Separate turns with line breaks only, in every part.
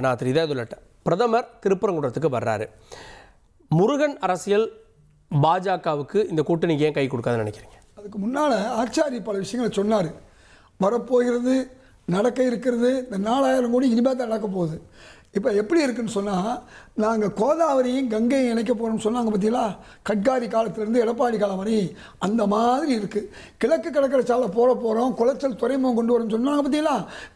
நான் திரு இதயதுல்லட்ட பிரதமர் திருப்பரங்குன்றத்துக்கு வர்றாரு. முருகன் அரசியல் பாஜகவுக்கு இந்த கூட்டணிக்கு ஏன் கை கொடுக்காதுன்னு நினைக்கிறீங்க?
அதுக்கு முன்னால் ஆச்சாரி பல விஷயங்களை சொன்னார். வரப்போகிறது, நடக்க இருக்கிறது, இந்த 4000 கோடி இனிமேல் தான் நடக்க போகுது. இப்போ எப்படி இருக்குன்னு சொன்னால், நாங்கள் கோதாவரியும் கங்கையும் இணைக்க போகிறோம்னு சொன்னாங்க பார்த்தீங்களா, கட்காரி காலத்திலேருந்து எடப்பாடி காலம் வரை அந்த மாதிரி இருக்குது. கிழக்கு கடற்கரை சாலை போகிறோம், குளச்சல் துறைமுகம் கொண்டு வரோம்னு சொன்னாங்க பார்த்தீங்களா,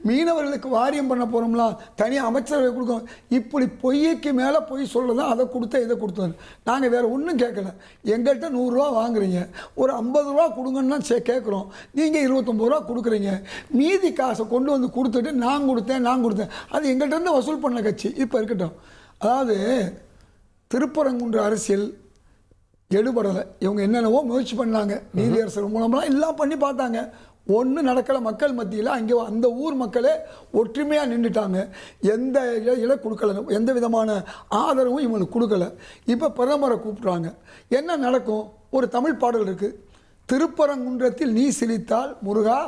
மீனவர்களுக்கு வாரியம் பண்ண போகிறோம்லாம், தனியாக அமைச்சரவை கொடுக்கணும். இப்படி பொய்க்கு மேலே பொய் சொல்கிறது தான், அதை கொடுத்த இதை கொடுத்தது. நாங்கள் வேறு ஒன்றும் கேட்கல. எங்கள்கிட்ட 100 ரூபா வாங்குறீங்க, ஒரு 50 ரூபா கொடுங்கன்னு கேட்குறோம். நீங்கள் 29 ரூபா கொடுக்குறீங்க. மீதி காசை கொண்டு வந்து கொடுத்துட்டு நான் கொடுத்தேன் அது எங்கள்கிட்ட இருந்து வசூல் பண்ண கட்சி இப்போ இருக்கட்டும். அதாவது திருப்பரங்குன்ற அரசியல் எடுபடலை. இவங்க என்னென்னவோ முயற்சி பண்ணாங்க, நீதியரசர் மூலமாக எல்லாம் பண்ணி பார்த்தாங்க, ஒன்றும் நடக்கலை. மக்கள் மத்தியில் அங்கே அந்த ஊர் மக்களே ஒற்றுமையாக நின்றுட்டாங்க. எந்த இட கொடுக்கல, எந்த விதமான ஆதரவும் இவங்களுக்கு கொடுக்கல. இப்போ பிரதமரை கூப்பிட்றாங்க. என்ன நடக்கும்? ஒரு தமிழ் பாடல் இருக்குது, திருப்பரங்குன்றத்தில் நீ சிரித்தால் முருகா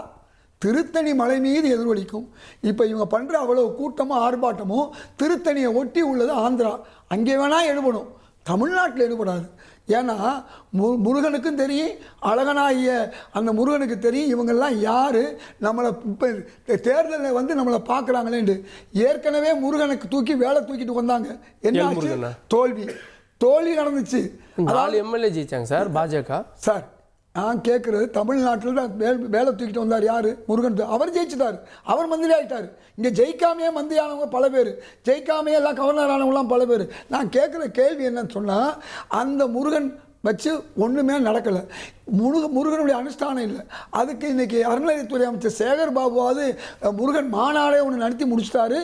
திருத்தணி மலை மீது எதிரொலிக்கும். இப்போ இவங்க பண்ணுற அவ்வளோ கூட்டமும் ஆர்ப்பாட்டமும் திருத்தணியை ஒட்டி உள்ளது ஆந்திரா. அங்கே வேணால் எடுபடும், தமிழ்நாட்டில் எடுபடாது. ஏன்னா முருகனுக்கும் தெரியும், அழகனாகிய அந்த முருகனுக்கு தெரியும் இவங்கெல்லாம் யார், நம்மளை இப்போ தேர்தலில் வந்து நம்மளை பார்க்குறாங்களேண்டு. ஏற்கனவே முருகனுக்கு தூக்கி வேலை தூக்கிட்டு வந்தாங்க. என்ன தோல்வி நடந்துச்சு.
4 எம்எல்ஏ ஜெயிச்சாங்க சார் பாஜக.
சார் நான் கேட்குறது, தமிழ்நாட்டில் தான் வேலை தூக்கிட்டு வந்தார் யார்? முருகன். அவர் ஜெயிச்சிட்டார், அவர் மந்திரி ஆகிட்டார். இங்கே ஜெயிக்காமையே மந்திரி ஆனவங்க பல பேர், ஜெயிக்காமையே எல்லாம் கவர்னர் ஆனவங்களாம் பல பேர். நான் கேட்குற கேள்வி என்னன்னு சொன்னால், அந்த முருகன் வச்சு ஒன்றுமே நடக்கலை. முருகனுடைய அனுஷ்டானம் இல்லை. அதுக்கு இன்றைக்கி அறநிலையத்துறை அமைச்சர் சேகர் பாபுவாவது முருகன் மாநாடே ஒன்று நடத்தி முடிச்சிட்டாரு,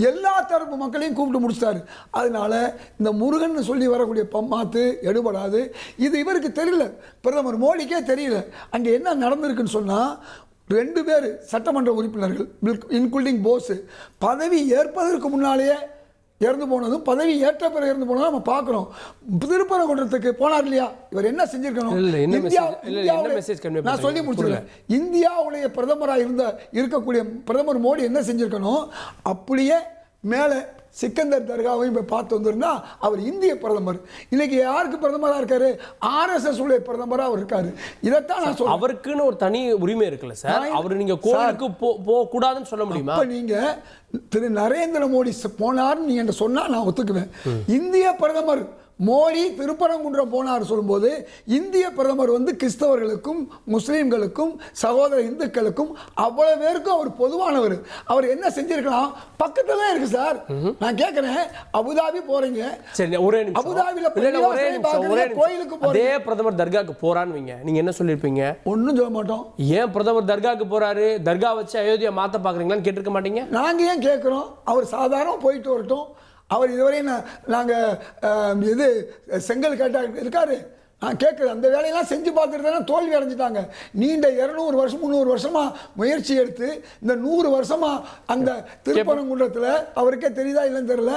எல்லா தரப்பு மக்களையும் கூப்பிட்டு முடிச்சிட்டாரு. அதனால் இந்த முருகன் சொல்லி வரக்கூடிய பம்மாத்து எடுபடாது. இது இவருக்கு தெரியல, பிரதமர் மோடிக்கே தெரியல. அங்கே என்ன நடந்திருக்குன்னு சொன்னால், 2 பேர் சட்டமன்ற உறுப்பினர்கள் இன்க்ளூடிங் போஸ் பதவி ஏற்பதற்கு முன்னாலேயே இறந்து போனதும், பதவி ஏற்ற பிறகு இறந்து போனதும் நம்ம பார்க்குறோம். திருப்பரங்குன்றத்துக்கு போனார் இல்லையா, இவர் என்ன செஞ்சிருக்கணும்? நான் சொல்லி முடிச்சிருக்கேன். இந்தியாவுடைய பிரதமராக இருக்கக்கூடிய பிரதமர் மோடி என்ன செஞ்சிருக்கணும்? அப்படியே மேலே சிக்கந்தர் தர்காவையும் போய் பார்த்து வந்திருந்தா அவர் இந்திய பிரதமர். இன்னைக்கு யாருக்கு பிரதமராக இருக்காரு? RSS உடைய பிரதமராக அவர் இருக்காரு. இதைத்தான் நான் சொல்றேன்.
அவருக்குன்னு ஒரு தனி உரிமை இருக்குல்ல சார், அவர் நீங்க கோயிலுக்கு போக கூடாதுன்னு சொல்ல முடியுமா?
இப்ப நீங்க திரு நரேந்திர மோடி போனார்னு நீங்க சொன்னா நான் ஒத்துக்குவேன். இந்திய பிரதமர் மோடி திருப்பரங்குன்றம் போனார் சொல்லும்போது, இந்திய பிரதமர் வந்து கிறிஸ்தவர்களுக்கும் முஸ்லீம்களுக்கும் சகோதர இந்துக்களுக்கும் அவ்வளவு பேருக்கும் அவர் பொதுவானவர். அவர் என்ன செஞ்சிருக்கலாம்? பக்கத்துல தான் இருக்கு சார். நான் கேட்கிறேன், அபுதாபி போறீங்க, அபுதாபில கோயிலுக்கு போறீங்க,
அதே பிரதமர் தர்காக்கு போறான்னு நீங்க என்ன சொல்லிருப்பீங்க?
ஒன்னும் சொல்ல மாட்டோம்.
ஏன் பிரதமர் தர்காக்கு போறாரு, தர்கா வச்சு அயோத்தியா மாத்த பாக்குறீங்களான்னு கேட்டிருக்க மாட்டீங்க?
நாங்க ஏன் கேட்கிறோம்? அவர் சாதாரண போயிட்டு வரட்டும். அவர் இதுவரை நாங்கள் இது செங்கல் கேட்டா இருக்காரு. நான் கேட்குறேன், அந்த வேலையெல்லாம் செஞ்சு பார்த்துட்டு தானே தோல்வி அடைஞ்சிட்டாங்க. நீண்ட 200 வருஷம் 300 வருஷமாக முயற்சி எடுத்து இந்த 100 வருஷமாக அந்த திருப்பரங்குன்றத்தில் அவருக்கே தெரியுதா இல்லைன்னு தெரியல,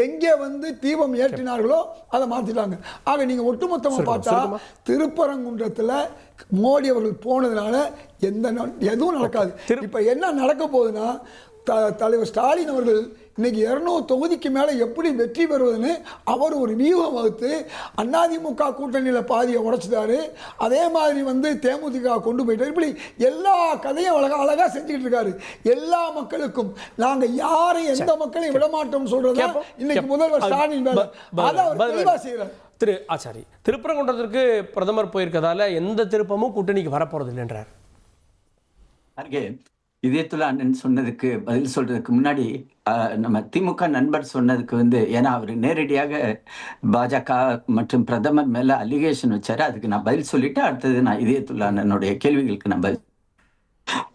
எங்கே வந்து தீபம் ஏற்றினார்களோ அதை மாற்றிட்டாங்க. ஆக நீங்கள் ஒட்டுமொத்தமாக பார்த்தா திருப்பரங்குன்றத்தில் மோடி அவர்கள் போனதுனால எதுவும் நடக்காது. இப்போ என்ன நடக்க போகுதுன்னா, தலைவர் ஸ்டாலின் அவர்கள் இன்னைக்கு 200 தொகுதிக்கு மேலே எப்படி வெற்றி பெறுவதுன்னு அவர் ஒரு வியூகம் வகுத்து அதிமுக கூட்டணியில் பாதியை உடைச்சிட்டாரு. அதே மாதிரி வந்து தேமுதிக கொண்டு போயிட்டார். இப்படி எல்லா கதையும் அழகாக செஞ்சுக்கிட்டு இருக்காரு. எல்லா மக்களுக்கும் நாங்கள் யாரையும் எந்த மக்களையும் விடமாட்டோம் சொல்றதா இன்னைக்கு முதல்வர் ஸ்டாலின் வேலை. அதை அவர் தெளிவாக செய்கிறார்.
திரு ஆச்சாரி, திருப்பரங்குன்றத்திற்கு பிரதமர் போயிருக்கதால எந்த திருப்பமும் கூட்டணிக்கு வரப்போறது இல்லைன்றார்.
இதயத்துல்லா அண்ணன் சொன்னதுக்கு பதில் சொல்றதுக்கு முன்னாடி நம்ம திமுக நண்பர் சொன்னதுக்கு வந்து, ஏன்னா அவர் நேரடியாக பாஜக மற்றும் பிரதமர் மேல அலிகேஷன் வச்சாரு. அதுக்கு நான் பதில் சொல்லிட்டு அடுத்தது நான் இதயத்துல்லா அண்ணனுடைய கேள்விகளுக்கு நான் பதில்.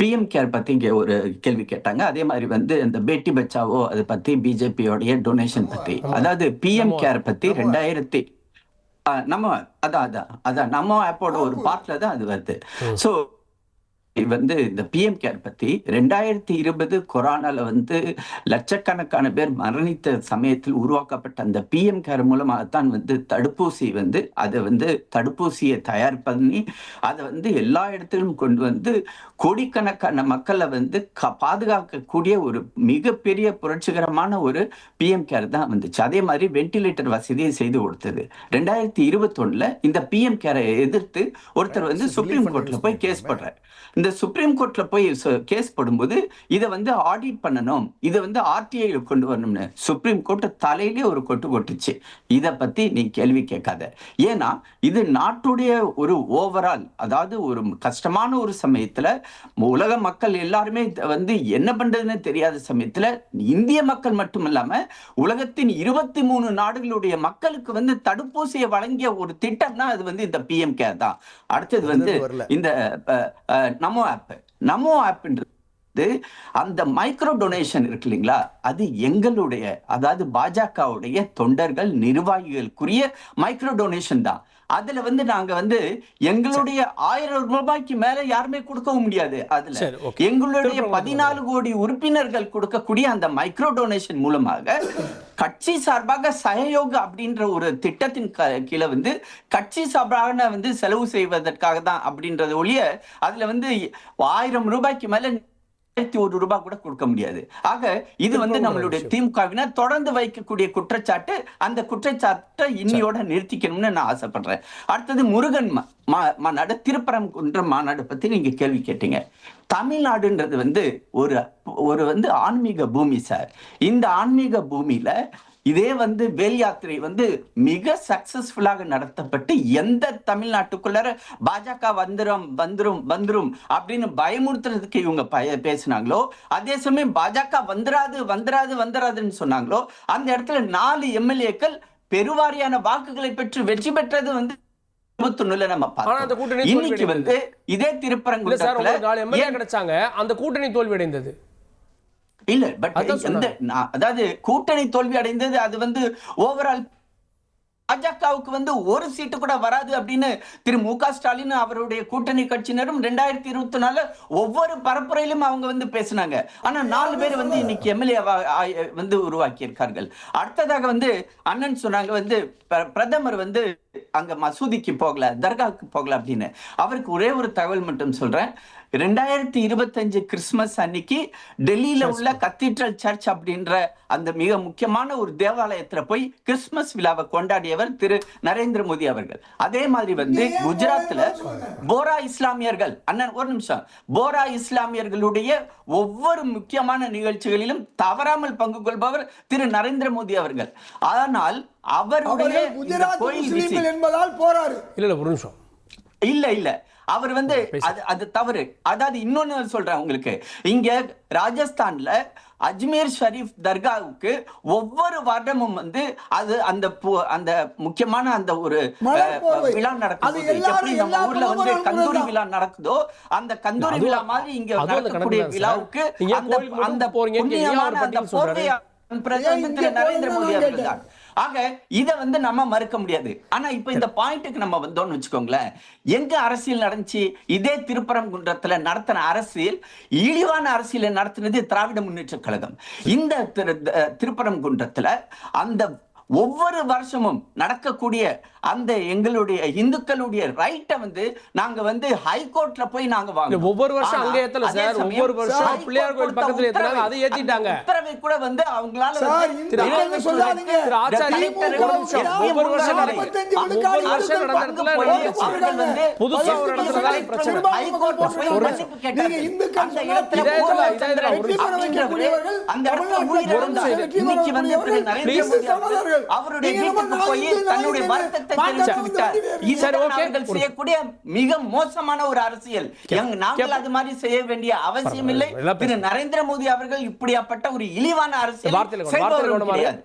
PM கேர் பத்தி இங்க ஒரு கேள்வி கேட்டாங்க. அதே மாதிரி வந்து இந்த பேட்டி பச்சாவோ அதை பத்தி, பிஜேபியோடைய டொனேஷன் பத்தி, அதாவது PM கேர் பத்தி 2000 நம்ம அதான் நம்ம ஆப்போட ஒரு பார்ட்ல தான் அது வருது. ஸோ வந்து இந்த பிஎம் கேர் பத்தி 2020 கொரோனால வந்து லட்சக்கணக்கான பேர் மரணித்த சமயத்தில் உருவாக்கப்பட்ட அந்த பிஎம் கேர் மூலமாகத்தான் வந்து தடுப்பூசி வந்து அதை வந்து தடுப்பூசியை தயார் பண்ணி அதை வந்து எல்லா இடத்திலும் கொண்டு வந்து கோடிக்கணக்கான மக்களை வந்து பாதுகாக்கக்கூடிய ஒரு மிகப்பெரிய புரட்சிகரமான ஒரு பிஎம் கேர் தான் வந்துச்சு. அதே மாதிரி வென்டிலேட்டர் வசதியை செய்து கொடுத்தது. 2021 இந்த பிஎம் கேரை எதிர்த்து ஒருத்தர் வந்து சுப்ரீம் கோர்ட்ல போய் கேஸ் போடுறார். இந்த சுப்ரீம் கோர்ட்ல போய் கேஸ் போடும்போது இதை வந்து ஆடிட் பண்ணணும், இதை வந்து ஆர்டிஐ கொண்டு வரணும்னு சுப்ரீம் கோர்ட் தலையிலே ஒரு கொட்டு கொட்டுச்சு. இதை பத்தி நீ கேள்வி கேட்காத. ஏன்னா இது நாட்டுடைய ஒரு ஓவரால், அதாவது ஒரு கஷ்டமான ஒரு சமயத்துல உலக மக்கள் எல்லாருமே வந்து என்ன பண்றதுன்னு தெரியாத சமயத்துல இந்திய மக்கள் மட்டும் இல்லாம உலகத்தின் 23 நாடுகளுடைய மக்களுக்கு வந்து தடுப்பூசியை வழங்கிய ஒரு திட்டம் தான் அது வந்து இந்த பிஎம் கேர் தான். அடுத்தது வந்து இந்த நமோ ஆப்ன்றது அந்த மைக்ரோ டொனேஷன் இருக்கு இல்லைங்களா, அது எங்களுடைய, அதாவது பாஜகவுடைய தொண்டர்கள் நிர்வாகிகளுக்குரிய மைக்ரோ டொனேஷன் தான். அதுல வந்து நாங்க வந்து எங்களுடைய 1000 ரூபாய்க்கு மேல யாருமே கொடுக்கவும் முடியாது. அதுல எங்களுடைய 14 கோடி உறுப்பினர்கள் கொடுக்கக்கூடிய அந்த மைக்ரோ டொனேஷன் மூலமாக கட்சி சார்பாக சகயோக அப்படின்ற ஒரு திட்டத்தின் கீழே வந்து கட்சி சார்பாக வந்து செலவு செய்வதற்காக தான் அப்படின்றது ஒழிய அதுல வந்து 1000 ரூபாய்க்கு மேல 1 ரூபாய் கூட கொடுக்க முடியாது. ஆக இது வந்து நம்மளுடைய திமுகவினர் தொடர்ந்து வைக்கக்கூடிய குற்றச்சாட்டு. அந்த குற்றச்சாட்டை இன்னியோட நிறுத்திக்கணும்னு நான் ஆசைப்படுறேன். அடுத்தது முருகன் மாநாடு, திருப்பரங்குன்றம் மாநாடு பத்தி நீங்க கேள்வி கேட்டீங்க. தமிழ்நாடுன்றது வந்து ஒரு வந்து ஆன்மீக பூமி சார். இந்த ஆன்மீக பூமியில இதே வந்து வேல் யாத்திரை வந்து மிக சக்சஸ்ஃபுல்லாக நடத்தப்பட்டு எந்த தமிழ்நாட்டுக்குள்ளார பாஜக வந்துரும் அப்படின்னு பயமுறுத்துறதுக்கு இவங்க பேசினாங்களோ, அதே சமயம் பாஜக வந்துராதுன்னு சொன்னாங்களோ, அந்த இடத்துல 4 எம்எல்ஏக்கள் பெருவாரியான வாக்குகளை பெற்று வெற்றி பெற்றது வந்து நம்ம பார்த்தோம். இன்னைக்கு வந்து இதே திருப்பரங்குன்றத்துல
கிடைச்சாங்க, அந்த கூட்டணி தோல்வி அடைந்தது
இல்ல. பட் அதாவது கூட்டணி தோல்வி அடைந்தது அது வந்து ஓவரால் பாஜகவுக்கு வந்து ஒரு சீட்டு கூட வராது அப்படின்னு திரு மு.க. ஸ்டாலின் அவருடைய கூட்டணி கட்சியினரும் 2024 ஒவ்வொரு பரப்புரையிலும் அவங்க வந்து பேசினாங்க. ஆனா 4 பேர் வந்து இன்னைக்கு எம்எல்ஏ வந்து உருவாக்கி இருக்கார்கள். அடுத்ததாக வந்து அண்ணன் சொன்னாங்க வந்து பிரதமர் வந்து அங்க மசூதிக்கு போகல, தர்காவுக்கு போகல அப்படின்னு. அவருக்கு ஒரே ஒரு தகவல் மட்டும் சொல்றேன். 2025 கிறிஸ்துமஸ் அன்னைக்கு டெல்லியில உள்ள கத்தீட்ரல் சர்ச் அப்படின்ற அந்த மிக முக்கியமான ஒரு தேவாலயத்துல போய் கிறிஸ்துமஸ் விழாவை கொண்டாடியவர் திரு நரேந்திர மோடி அவர்கள். அதே மாதிரி வந்து குஜராத்ல போரா இஸ்லாமியர்கள், அண்ணன் ஒரு நிமிஷம், போரா இஸ்லாமியர்களுடைய ஒவ்வொரு முக்கியமான நிகழ்ச்சிகளிலும் தவறாமல் பங்கு கொள்பவர் திரு நரேந்திர மோடி அவர்கள். ஆனால் அவருடைய கோயில்
என்பதால் போறாரு.
இல்ல ஒரு நிமிஷம்,
இல்ல அவர் வந்து அது தவறு. அதாவது இன்னொன்னு சொல்றேன் உங்களுக்கு, இங்க ராஜஸ்தான்ல அஜ்மீர் ஷரீஃப் தர்காவுக்கு ஒவ்வொரு வருடமும் வந்து அது அந்த முக்கியமான அந்த ஒரு விழா நடக்குது. எப்படி நம்ம ஊர்ல வந்து கந்தூரி விழா நடக்குதோ அந்த கந்தூரி விழா மாதிரி இங்க நடக்கக்கூடிய விழாவுக்கு அந்த புண்ணியமான அந்த போர்வையா நரேந்திர மோடி அவர்கள் தான். ஆக இதை வந்து நம்ம மறுக்க முடியாது. ஆனா இப்ப இந்த பாயிண்ட்டுக்கு நம்ம வந்தோம்னு வச்சுக்கோங்களேன், எங்க அரசியல் நடந்துச்சு? இதே திருப்பரங்குன்றத்துல நடத்தின அரசியல், இழிவான அரசியலை நடத்தினது திராவிட முன்னேற்ற கழகம். இந்த திருப்பரங்குன்றத்துல அந்த ஒவ்வொரு வருஷமும் நடக்கக்கூடிய அந்த எங்களுடைய இந்துக்களுடைய ரைட்டை வந்து நாங்க வந்து ஹைகோர்ட்ல போய் நாங்க வாங்குறோம்.
ஒவ்வொரு வருஷம் அங்க ஏத்தல சார், ஒவ்வொரு வருஷம் பிள்ளையார் கோயில் பக்கத்துல ஏத்துறாங்க, அதை ஏத்திட்டாங்க.
உத்தரவை கூட வந்து அவங்களால
சொல்லாதீங்க.
ஒவ்வொரு வருஷம் நடந்ததுல வந்து புதுசா ஒரு இடத்துல தான் பிரச்சனை.
ஹைகோர்ட்ல போய் மன்னிப்பு கேட்டாங்க. அந்த இடத்துல அந்த இடத்துல இன்னைக்கு வந்து திரு நரேந்திர மோடி அவருடைய வீட்டுக்கு போய் தன்னுடைய வருத்தத்தை தெரிவித்து விட்டார். இது செய்யக்கூடிய மிக மோசமான ஒரு அரசியல். நாங்கள் அது மாதிரி செய்ய வேண்டிய அவசியம் இல்லை. திரு நரேந்திர மோடி அவர்கள் இப்படியாப்பட்ட ஒரு இழிவான அரசியல் செய்பவர் கிடையாது.